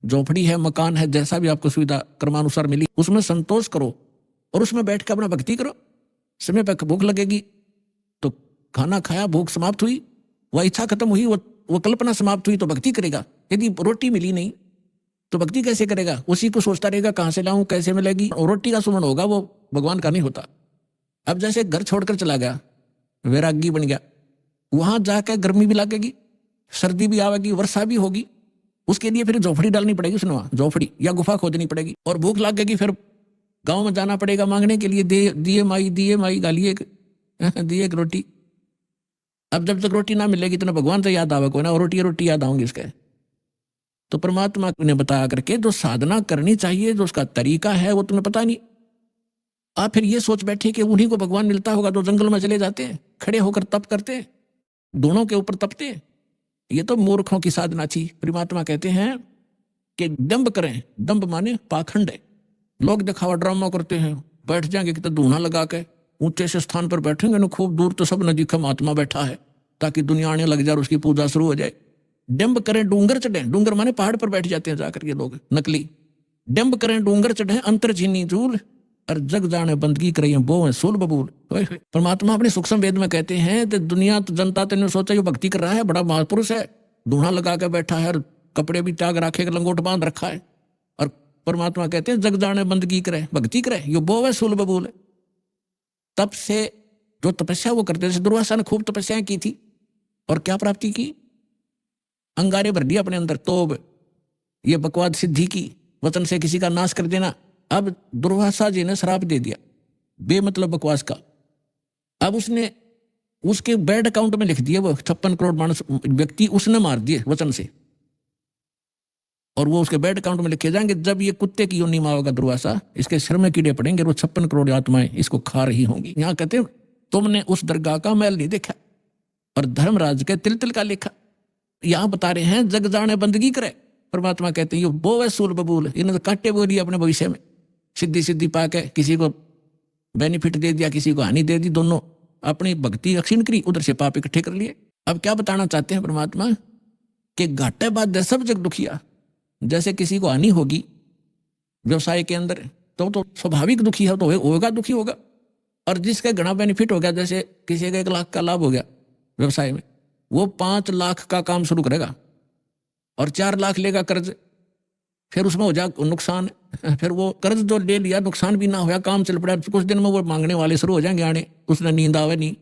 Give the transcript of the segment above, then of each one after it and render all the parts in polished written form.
झोपड़ी है, मकान है, जैसा भी आपको सुविधा कर्मानुसार मिली, उसमें संतोष करो और उसमें बैठ कर अपना भक्ति करो। समय पर भूख लगेगी तो खाना खाया, भूख समाप्त हुई, वह इच्छा खत्म हुई, वो कल्पना समाप्त हुई तो भक्ति करेगा। यदि रोटी मिली नहीं तो भक्ति कैसे करेगा? उसी को सोचता रहेगा कहां से लाऊं, कैसे मिलेगी, और रोटी का सुमन होगा, वो भगवान का नहीं होता। अब जैसे घर छोड़कर चला गया, वैरागी बन गया, वहां जाकर गर्मी भी लगेगी, सर्दी भी आवेगी, वर्षा भी होगी, उसके लिए फिर झोपड़ी डालनी पड़ेगी, उसने वहां झोपड़ी या गुफा खोदनी पड़ेगी। और भूख लगेगी, फिर गांव में जाना पड़ेगा मांगने के लिए, दिए माई गालिए दिए एक रोटी। अब जब तक रोटी ना मिलेगी तो ना भगवान से याद आवे कोई ना, और रोटी याद आऊंगी इसके। तो परमात्मा ने बताया करके जो साधना करनी चाहिए, जो उसका तरीका है, वो तुम्हें पता नहीं। आप फिर ये सोच बैठे कि उन्हीं को भगवान मिलता होगा जो जंगल में चले जाते हैं, खड़े होकर तप करते हैं, दोनों के ऊपर तपते हैं। ये तो मूर्खों की साधना थी। परमात्मा कहते हैं कि दंभ करें, दंभ माने पाखंड है। लोग दिखावा ड्रामा करते हैं, बैठ जाएंगे कितना धूना लगा के, ऊंचे से स्थान पर बैठेंगे ना, खूब दूर तो सब नजीक महात्मा बैठा है, ताकि दुनिया आने लग जाए और उसकी पूजा शुरू हो जाए। डंब करें डूंगर चढ़े, डूंगर माने पहाड़ पर बैठ जाते हैं जाकर ये लोग नकली। डंब करें डूंगर चढ़े अंतर झीनी झूल, और जग जाने बंदगी करें वो है सूल बबूल। परमात्मा अपने सूक्ष्म वेद में कहते हैं कि दुनिया तो जनता तो सोचा ये भक्ति कर रहा है, बड़ा महापुरुष है, धूना लगा के बैठा है, और कपड़े भी त्याग रखे, लंगोट बांध रखा है, और परमात्मा कहते हैं जग जाने बंदगी करे, भक्ति करे, ये वो है सूल बबूल। तब से जो तपस्या वो करते, जैसे दुर्वासा ने खूब तपस्याएं की थी, और क्या प्राप्ति की? अंगारे भर दिया अपने अंदर, तोब, ये बकवाद सिद्धि की, वचन से किसी का नाश कर देना। अब दुर्वासा जी ने श्राप दे दिया बेमतलब बकवास का। अब उसने उसके बैड अकाउंट में लिख दिया, वो 56 करोड़ मानस व्यक्ति उसने मार दिए वचन से, और वो उसके बैड अकाउंट में लिखे जाएंगे। जब ये कुत्ते की योनि में आएगा दुर्वासा, इसके सिर में कीड़े पड़ेंगे, वो 56 करोड़ आत्माएं इसको खा रही होंगी। यहाँ कहते हैं तुमने उस दरगाह का मैल नहीं देखा, और धर्मराज के तिल तिल का लिखा। यहां बता रहे हैं जग जाने बंदगी करे। परमात्मा कहते हैं ये वो है सूल बबूल। इन्होंने तो काटे बोली अपने भविष्य में, सिद्धि पाके किसी को बेनिफिट दे दिया, किसी को हानि दे दी, दोनों अपनी भक्ति अक्षीण करी, उधर से पाप इकट्ठे कर लिए। अब क्या बताना चाहते हैं परमात्मा कि घाटे बाद सब जग दुखिया। जैसे किसी को हानि होगी व्यवसाय के अंदर, तो स्वाभाविक दुखी है, तो होगा दुखी होगा। और जिसका घना बेनिफिट हो गया, जैसे किसी का 1 लाख का लाभ हो गया व्यवसाय में, वो 5 लाख का काम शुरू करेगा और 4 लाख लेगा कर्ज, फिर उसमें हो जाए नुकसान, फिर वो कर्ज जो ले लिया नुकसान भी ना होया, काम चल पड़ा, कुछ दिन में वो मांगने वाले शुरू हो जाएंगे आने, उसने नींद आवे नहीं,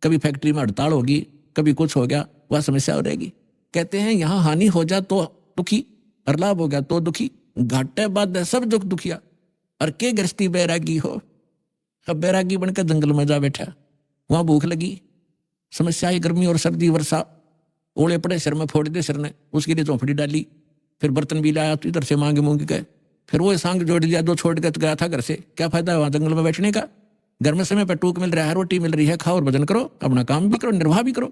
कभी फैक्ट्री में हड़ताल होगी, कभी कुछ हो गया, वह समस्या हो रहेगी। कहते हैं यहाँ हानि हो जाए तो दुखी, और लाभ हो गया तो दुखी। घाटे बाद सब दुख दुखिया, और के गृहस्थी बैरागी हो। अब बैरागी बनकर जंगल में जा बैठा, वहां भूख लगी, समस्या है गर्मी और सर्दी वर्षा, ओले पड़े, सिर में फोड़ दे सिर ने, उसके लिए झोंपड़ी डाली, फिर बर्तन भी लाया, तो इधर से मांगे मूंगे गए, फिर वो सांग जोड़ दिया, जो छोड़ के गया था घर से, क्या फायदा है वहां जंगल में बैठने का? घर में समय पर टूक मिल रहा है, रोटी मिल रही है, खाओ और भजन करो, अपना काम भी करो, निर्वाह भी करो।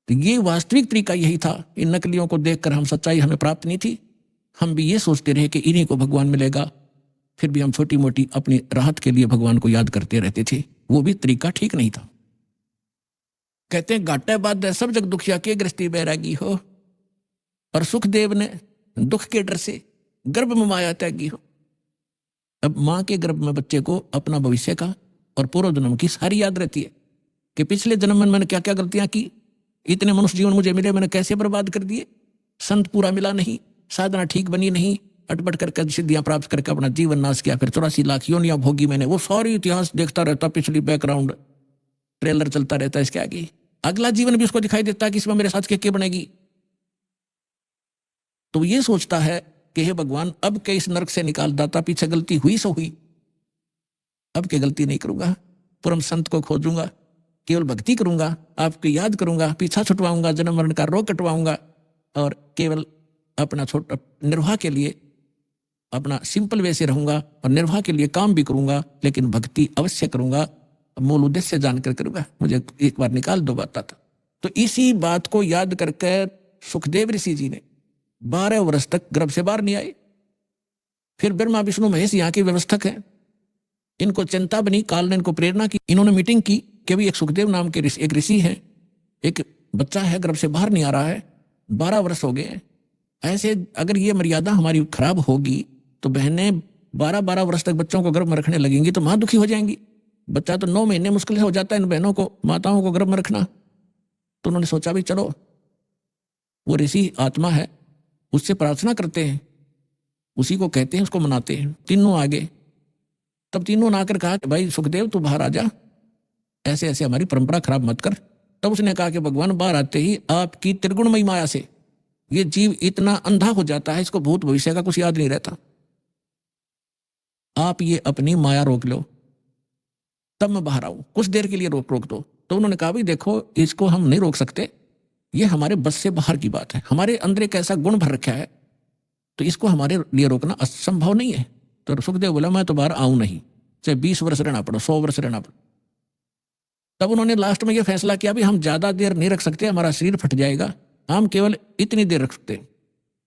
तो ये वास्तविक तरीका यही था। इन नकलियों को देखकर हम सच्चाई हमें प्राप्त नहीं थी, हम भी ये सोचते रहे कि इन्हीं को भगवान मिलेगा, फिर भी हम छोटी मोटी अपनी राहत के लिए भगवान को याद करते रहते थे। वो भी तरीका ठीक नहीं था। कहते हैं घाटे बाद सब जग दुखिया के गृहस्थी बैरागी हो, और सुखदेव ने दुख के डर से गर्भ में माया त्यागी हो। अब मां के गर्भ में बच्चे को अपना भविष्य का और पूर्व जन्म की सारी याद रहती है कि पिछले जन्म में मैंने क्या क्या गलतियां की, इतने मनुष्य जीवन मुझे मिले, मैंने कैसे बर्बाद कर दिए, संत पूरा मिला नहीं, साधना ठीक बनी नहीं, अटपट करके सिद्धियां प्राप्त करके अपना जीवन नाश किया, फिर 84 लाख योनियां भोगी मैंने। वो सारी इतिहास देखता रहता, पिछली बैकग्राउंड ट्रेलर चलता रहता है इसके आगे। अगला जीवन भी उसको दिखाई देता है कि इसमें मेरे साथ क्या बनेगी। तो ये सोचता है कि हे भगवान, अब के इस नरक से निकाल दाता, पीछे गलती हुई सो हुई, अब के गलती नहीं करूंगा, परम संत को खोजूंगा, केवल भक्ति करूंगा, आपकी याद करूंगा, पीछा छुटवाऊंगा, जन्म मरण का रोग कटवाऊंगा, और केवल अपना छोटा निर्वाह के लिए अपना सिंपल वे से रहूंगा, और निर्वाह के लिए काम भी करूंगा, लेकिन भक्ति अवश्य करूंगा, मूल उद्देश्य जानकर करूंगा, मुझे एक बार निकाल दो बाता था। तो इसी बात को याद करके सुखदेव ऋषि जी ने 12 वर्ष तक गर्भ से बाहर नहीं आए। फिर ब्रह्मा विष्णु महेश यहाँ के व्यवस्थक हैं, इनको चिंता बनी, काल ने इनको प्रेरणा की, इन्होंने मीटिंग की कि भी एक सुखदेव नाम के एक ऋषि हैं, एक बच्चा है गर्भ से बाहर नहीं आ रहा है, 12 वर्ष हो गए हैं, ऐसे अगर ये मर्यादा हमारी खराब होगी तो बहनें 12-12 वर्ष तक बच्चों को गर्भ में रखने लगेंगी तो माँ दुखी हो जाएंगी। बच्चा तो 9 महीने मुश्किल से हो जाता है इन बहनों को, माताओं को गर्भ में रखना। तो उन्होंने सोचा भी चलो वो ऋषि आत्मा है, उससे प्रार्थना करते हैं, उसी को कहते हैं, उसको मनाते हैं। तीनों आगे, तब तीनों ने आकर कहा कि भाई सुखदेव तू बाहर आ जा, ऐसे ऐसे हमारी परंपरा खराब मत कर। तब उसने कहा कि भगवान बाहर आते ही आपकी त्रिगुणमयी माया से ये जीव इतना अंधा हो जाता है, इसको भूत भविष्य का कुछ याद नहीं रहता, आप ये अपनी माया रोक लो, तब मैं बाहर आऊं, कुछ देर के लिए रोक दो। तो उन्होंने कहा भाई देखो इसको हम नहीं रोक सकते, ये हमारे बस से बाहर की बात है, हमारे अंदर एक ऐसा गुण भर रखा है तो इसको हमारे लिए रोकना असंभव नहीं है। तो सुखदेव बोला मैं तो बाहर आऊं नहीं, चाहे 20 वर्ष रहना पड़ो, 100 वर्ष रहना पड़ो। तब उन्होंने लास्ट में यह फैसला किया भी हम ज्यादा देर नहीं रख सकते, हमारा शरीर फट जाएगा, हम केवल इतनी देर रख सकते,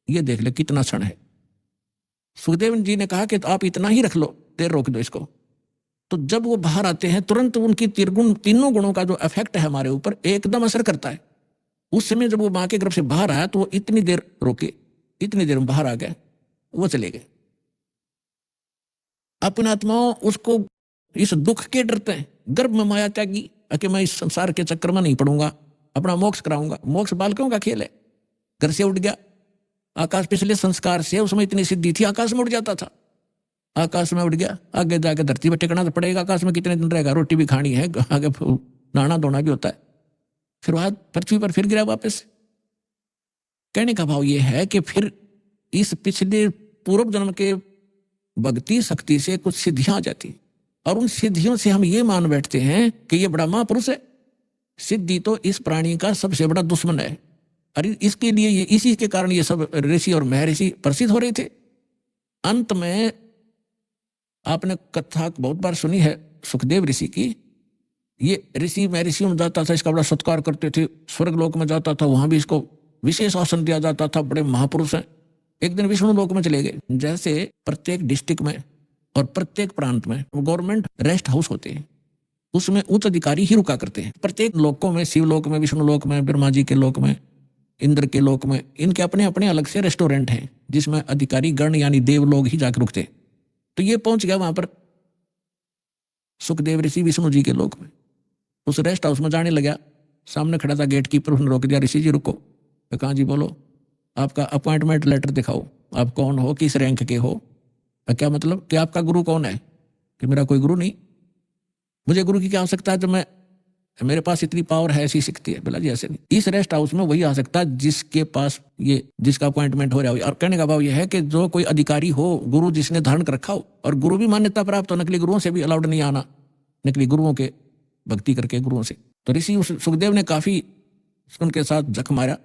ये देख ले कितना क्षण है। सुखदेव जी ने कहा कि तो आप इतना ही रख लो, देर रोक दो इसको। तो जब वो बाहर आते हैं तुरंत उनकी तीनों गुणों का जो इफेक्ट है हमारे ऊपर एकदम असर करता है। उस समय जब वो माँ के गर्भ से बाहर आया तो वो इतनी देर रोके, इतनी देर में बाहर आ गए, वो चले गए। अपने आत्माओं उसको इस दुख के डरते हैं, गर्भ में माया त्यागी कि मैं इस संसार के चक्कर में नहीं पड़ूंगा, अपना मोक्ष कराऊंगा। मोक्ष बालकों का खेल है। घर से उठ गया आकाश, पिछले संस्कार से उसमें इतनी सिद्धि थी, आकाश में उड़ जाता था, आकाश में उड़ गया, आगे जाके धरती पर टिकना तो पड़ेगा, आकाश में कितने दिन रहेगा, रोटी भी खानी है, आगे नहाना धोना भी होता है, फिर वहां पृथ्वी पर फिर गिरा वापस। कहने का भाव यह है कि फिर इस पिछले पूर्व जन्म के भक्ति शक्ति से कुछ सिद्धियां आ जाती और उन सिद्धियों से हम ये मान बैठते हैं कि ये बड़ा महापुरुष है। सिद्धि तो इस प्राणी का सबसे बड़ा दुश्मन है, और इसके लिए ये इसी के कारण ये सब ऋषि और महर्षि प्रसिद्ध हो रहे थे। अंत में आपने कथा बहुत बार सुनी है सुखदेव ऋषि की, ये ऋषि महर्षियों में जाता था, इसका बड़ा सत्कार करते थे, स्वर्ग लोक में जाता था, वहां भी इसको विशेष आसन दिया जाता था, बड़े महापुरुष हैं। एक दिन विष्णु लोक में चले गए। जैसे प्रत्येक डिस्ट्रिक्ट में और प्रत्येक प्रांत में गवर्नमेंट रेस्ट हाउस होते हैं, उसमें उच्च अधिकारी ही रुका करते हैं। प्रत्येक लोकों में, शिव लोक में, विष्णु लोक में, ब्रह्मा जी के लोक में, इंद्र के लोक में, इनके अपने अपने अलग से रेस्टोरेंट हैं जिसमें अधिकारी गण यानी देव लोग ही जाकर रुकते। तो ये पहुंच गया वहां पर सुखदेव ऋषि विष्णु जी के लोक में। उस रेस्ट हाउस में जाने लगा, सामने खड़ा था गेट कीपर, उसने रोक दिया, ऋषि जी रुको। कहा जी बोलो, आपका अपॉइंटमेंट लेटर दिखाओ, आप कौन हो, किस रैंक के हो। क्या मतलब कि आपका गुरु कौन है? कि मेरा कोई गुरु नहीं, मुझे गुरु की क्या आवश्यकता है, जब मैं मेरे पास इतनी पावर है, ऐसी शक्ति है। बोला जी ऐसे नहीं, इस रेस्ट हाउस में वही आ सकता है जिसके पास ये जिसका अपॉइंटमेंट हो रहा हो। और कहने का भाव यह है कि जो कोई अधिकारी हो, गुरु जिसने धारण कर रखा हो, और गुरु भी मान्यता प्राप्त हो, नकली गुरुओं से भी अलाउड नहीं आना, नकली गुरुओं के भक्ति करके गुरुओं से। तो ऋषि सुखदेव ने काफी उनके साथ जख मारा,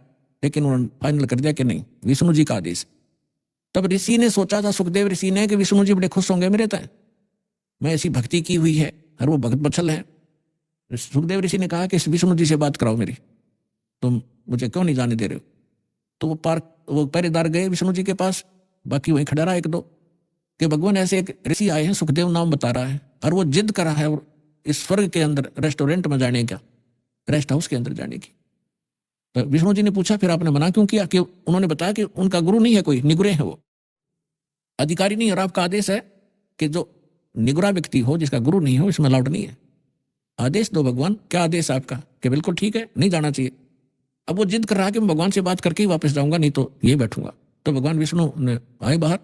लेकिन उन्होंने फाइनल कर दिया कि नहीं, विष्णु जी का आदेश। तब ऋषि ने सोचा था, सुखदेव ऋषि ने, कि विष्णु जी बड़े खुश होंगे मेरे तय, मैं ऐसी भक्ति की हुई है और वो भक्त बत्सल है। सुखदेव ऋषि ने कहा कि विष्णु जी से बात कराओ मेरी, तुम मुझे क्यों नहीं जाने दे रहे हो। तो वो पहरेदार गए विष्णु जी के पास, बाकी वहीं खड़ा रहा एक दो, कि भगवान ऐसे एक ऋषि आए हैं, सुखदेव नाम बता रहा है, और वो जिद कर रहा है इस स्वर्ग के अंदर रेस्टोरेंट में जाने का, रेस्ट हाउस के अंदर जाने की। तो विष्णु जी ने पूछा फिर आपने मना क्यों किया? कि उन्होंने बताया कि उनका गुरु नहीं है कोई, निगुरे हैं, वो अधिकारी नहीं, और आपका आदेश है कि जो निगुरा व्यक्ति हो, जिसका गुरु नहीं हो, इसमें अलाउड नहीं है। आदेश दो भगवान, क्या आदेश है आपका? कि बिल्कुल ठीक है, नहीं जाना चाहिए। अब वो जिद कर रहा है कि मैं भगवान से बात करके ही वापस जाऊंगा, नहीं तो यही बैठूंगा। तो भगवान विष्णु ने आए बाहर।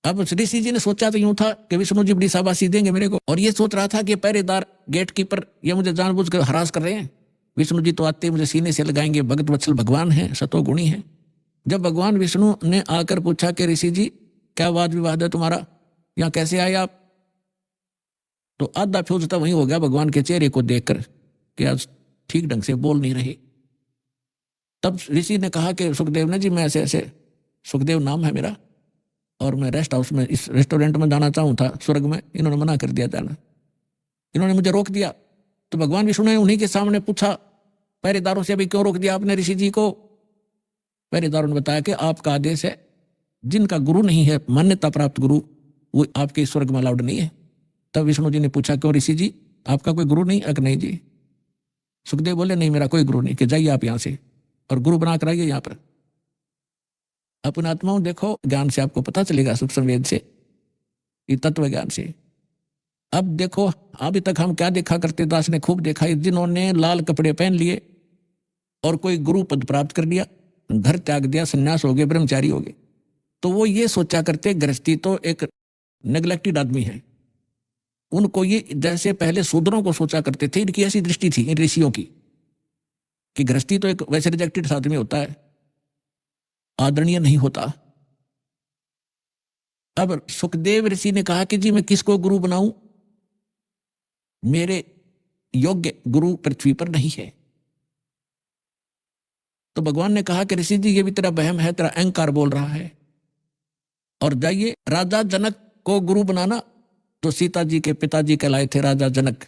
अब ऋषि जी ने सोचा तो यूं था कि विष्णु जी बड़ी शाबाशी देंगे मेरे को, और ये सोच रहा था कि पहरेदार गेट कीपर ये मुझे जानबूझकर हरास कर रहे हैं, विष्णु जी तो आते मुझे सीने से लगाएंगे, भगत वत्सल भगवान है, सतोगुणी है। जब भगवान विष्णु ने आकर पूछा कि ऋषि जी क्या वाद विवाद है तुम्हारा, यहाँ कैसे आए आप, तो आधा फ्यूज तो वहीं हो गया भगवान के चेहरे को देखकर कि आज ठीक ढंग से बोल नहीं रहे। तब ऋषि ने कहा कि सुखदेव ने जी मैं ऐसे ऐसे, सुखदेव नाम है मेरा, और मैं रेस्ट हाउस में, इस रेस्टोरेंट में जाना चाहूँ था स्वर्ग में, इन्होंने मना कर दिया जाना, इन्होंने मुझे रोक दिया। तो भगवान विष्णु ने उन्हीं के सामने पूछा पहरेदारों से, अभी क्यों रोक दिया आपने ऋषि जी को? पहरेदारों ने बताया कि आपका आदेश है, जिनका गुरु नहीं है, मान्यता प्राप्त गुरु, वो आपके स्वर्ग में अलाउड नहीं है। तब विष्णु जी ने पूछा क्यों ऋषि जी, आपका कोई गुरु नहीं? नहीं जी। सुखदेव बोले नहीं, मेरा कोई गुरु नहीं, कि जाइए आप यहाँ से और गुरु बना कर आइए यहाँ पर। अपने आत्माओं देखो, ज्ञान से आपको पता चलेगा, सूक्ष्म वेद से, ये तत्व ज्ञान से। अब देखो, अभी तक हम क्या देखा करते, दास ने खूब देखा, जिन्होंने लाल कपड़े पहन लिए और कोई गुरु पद प्राप्त कर लिया, घर त्याग दिया, सन्यास हो गए, ब्रह्मचारी हो गए, तो वो ये सोचा करते गृहस्थी तो एक नेग्लेक्टेड आदमी है। उनको ये जैसे पहले शूद्रों को सोचा करते थे, इनकी ऐसी दृष्टि थी इन ऋषियों की कि गृहस्थी तो एक वैसे रिजेक्टेड आदमी होता है, आदरणीय नहीं होता। अब सुखदेव ऋषि ने कहा कि जी मैं किसको गुरु बनाऊं, मेरे योग्य गुरु पृथ्वी पर नहीं है। तो भगवान ने कहा कि ऋषि जी ये भी तेरा वहम है, तेरा अहंकार बोल रहा है, और जाइए राजा जनक को गुरु बनाना। तो सीता जी के पिताजी कहलाए थे राजा जनक।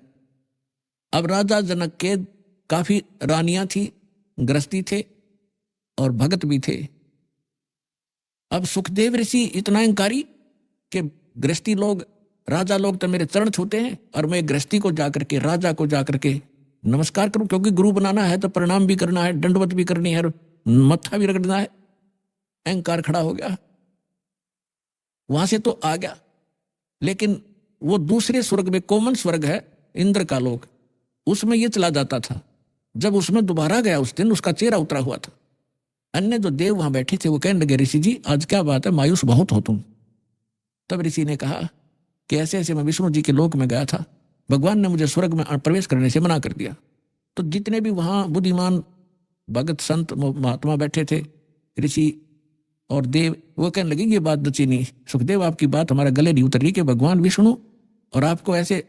अब राजा जनक के काफी रानियां थी, गृहस्थी थे और भगत भी थे। अब सुखदेव ऋषि इतना अहंकारी कि गृहस्थी लोग, राजा लोग तो मेरे चरण छूते हैं और मैं गृहस्थी को जाकर के, राजा को जाकर के नमस्कार करूं, क्योंकि गुरु बनाना है तो प्रणाम भी करना है, दंडवत भी करनी है, मत्था भी रगड़ना है। अहंकार खड़ा हो गया, वहां से तो आ गया, लेकिन वो दूसरे स्वर्ग में, कॉमन स्वर्ग है इंद्र का लोक, उसमें ये चला जाता था। जब उसमें दोबारा गया उस दिन उसका चेहरा उतरा हुआ था। अन्य जो देव वहां बैठे थे वो कहने लगे, ऋषि जी आज क्या बात है, मायूस बहुत हो तुम। तब ऋषि ने कहा कि ऐसे ऐसे मैं विष्णु जी के लोक में गया था, भगवान ने मुझे स्वर्ग में प्रवेश करने से मना कर दिया। तो जितने भी वहां बुद्धिमान भगत संत महात्मा बैठे थे, ऋषि और देव, वो कहने लगे ये बात दची नहीं, सुखदेव आपकी बात हमारा गले नहीं उतर रही कि भगवान विष्णु और आपको ऐसे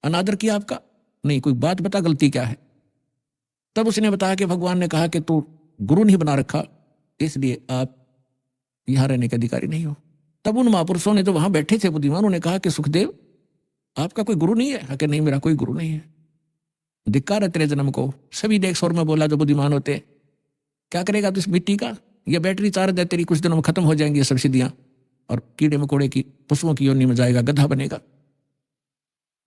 अनादर किया आपका, नहीं कोई बात बता, गलती क्या है। तब उसने बताया कि भगवान ने कहा कि तू गुरु नहीं बना रखा, इसलिए आप यहां रहने के अधिकारी नहीं हो। तब उन महापुरुषों ने जो वहां बैठे थे बुद्धिमानों ने कहा कि सुखदेव आपका कोई गुरु नहीं है? कि नहीं मेरा कोई गुरु नहीं है। धिक्कार है तेरे जन्म को। सभी ने एक स्वर में बोला जो बुद्धिमान होते, क्या करेगा तू इस मिट्टी का, ये बैटरी चार्ज है तेरी, कुछ दिनों में खत्म हो जाएंगी ये सब सिद्धियां, और कीड़े मकोड़े की पशुओं की योनि में जाएगा, गधा बनेगा,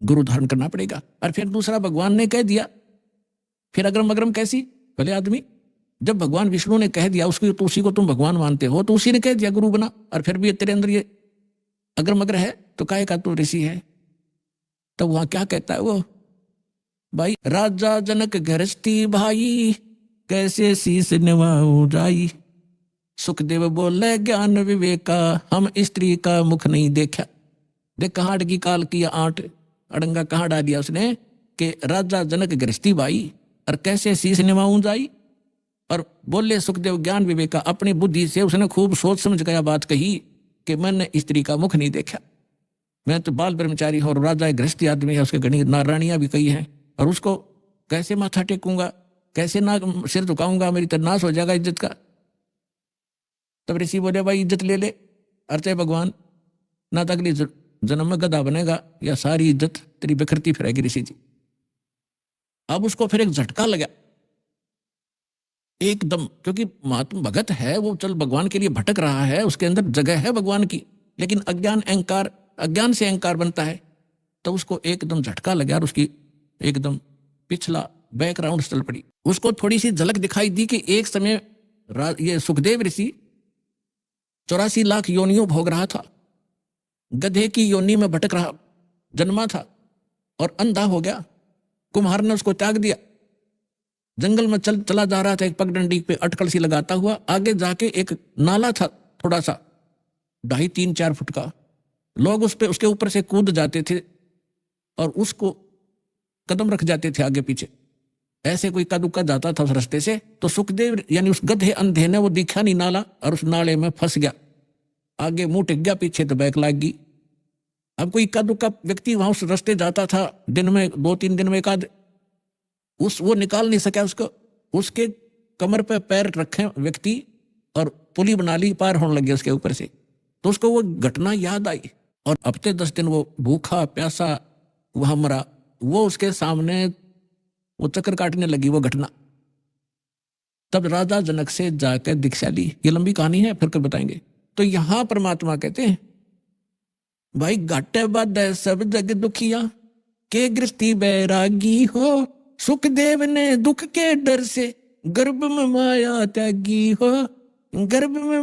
गुरु धारण करना पड़ेगा। और फिर दूसरा भगवान ने कह दिया, फिर अग्रम अग्रम कैसी भले आदमी, जब भगवान विष्णु ने कह दिया उसको, तो उसी को तुम भगवान मानते हो, तो उसी ने कह दिया गुरु बना, और फिर भी तेरे अंदर ये अग्रम अग्र है, तो काहे का तू ऋषि है। तब वहां क्या कहता है वो, भाई राजा जनक गृहस्थी भाई, कैसे शीस निभाऊं जाई। सुखदेव बोले ज्ञान विवेका, हम स्त्री का मुख नहीं देखा। देख कहाँ अड़गी काल की आंट, अड़ंगा कहाँ डाल दिया उसने, कि राजा जनक गृहस्थी भाई और कैसे शीस निभाऊं जाई। और बोले सुखदेव ज्ञान विवेका, अपनी बुद्धि से उसने खूब सोच समझ गया बात कही कि मैंने स्त्री का मुख नहीं देखा, मैं तो बाल ब्रह्मचारी हूं और राजा गृहस्थी आदमी है, उसके घनी नारायणियां भी कही हैं, और उसको कैसे माथा टेकूंगा, कैसे ना सिर झुकाऊंगा, मेरी तो नाश हो जाएगा इज्जत का। तब ऋषि बोले भाई इज्जत ले ले, अर्चे भगवान ना तो अगली जन्म में गधा बनेगा या सारी इज्जत तेरी बिखरती फिरेगी ऋषि जी। अब उसको फिर एक झटका लगा एकदम, क्योंकि महात्मा भगत है वो, चल भगवान के लिए भटक रहा है, उसके अंदर जगह है भगवान की, लेकिन अज्ञान अहंकार, अज्ञान से अहंकार बनता है। तो उसको एकदम झटका लगा और उसकी एकदम पिछला बैकग्राउंड चल पड़ी। उसको थोड़ी सी झलक दिखाई दी कि एक समय ये सुखदेव ऋषि 84 लाख योनियों भोग रहा था, गधे की योनि में भटक रहा जन्मा था और अंधा हो गया। कुम्हार ने उसको त्याग दिया, जंगल में चला जा रहा था, एक पगडंडी पे अटकल सी लगाता हुआ, आगे जाके एक नाला था थोड़ा सा 2.5-3-4 फुट का, लोग उस पे उसके ऊपर से कूद जाते थे और उसको कदम रख जाते थे आगे पीछे, ऐसे कोई इक्का दुक्का जाता था उस रास्ते से। तो सुखदेव यानी उस गधे अंधे ने वो दिखा नहीं नाला और उस नाले में फंस गया, आगे मुंह टिक गया, पीछे तो बैक लाग गई। अब कोई इक्का दुक्का व्यक्ति वहां उस रास्ते जाता था, दिन में 2-3 दिन में एक आध, वो निकाल नहीं सका उसको, उसके कमर पे पैर रखे व्यक्ति और पुली बना ली, पार होने लगे उसके ऊपर से। तो उसको वो घटना याद आई और हफ्ते 10 दिन वो भूखा प्यासा वहां मरा। वो उसके सामने वो चक्कर काटने लगी वो घटना। तब राजा जनक से जाकर दीक्षा ली। ये लंबी कहानी है, फिर कर बताएंगे। तो यहां परमात्मा कहते हैं भाई घाटे बाधे सब जग दुखिया, के गृहस्थी बैरागी हो। सुखदेव ने दुख के डर से गर्भ में माया त्यागी हो, गर्भ में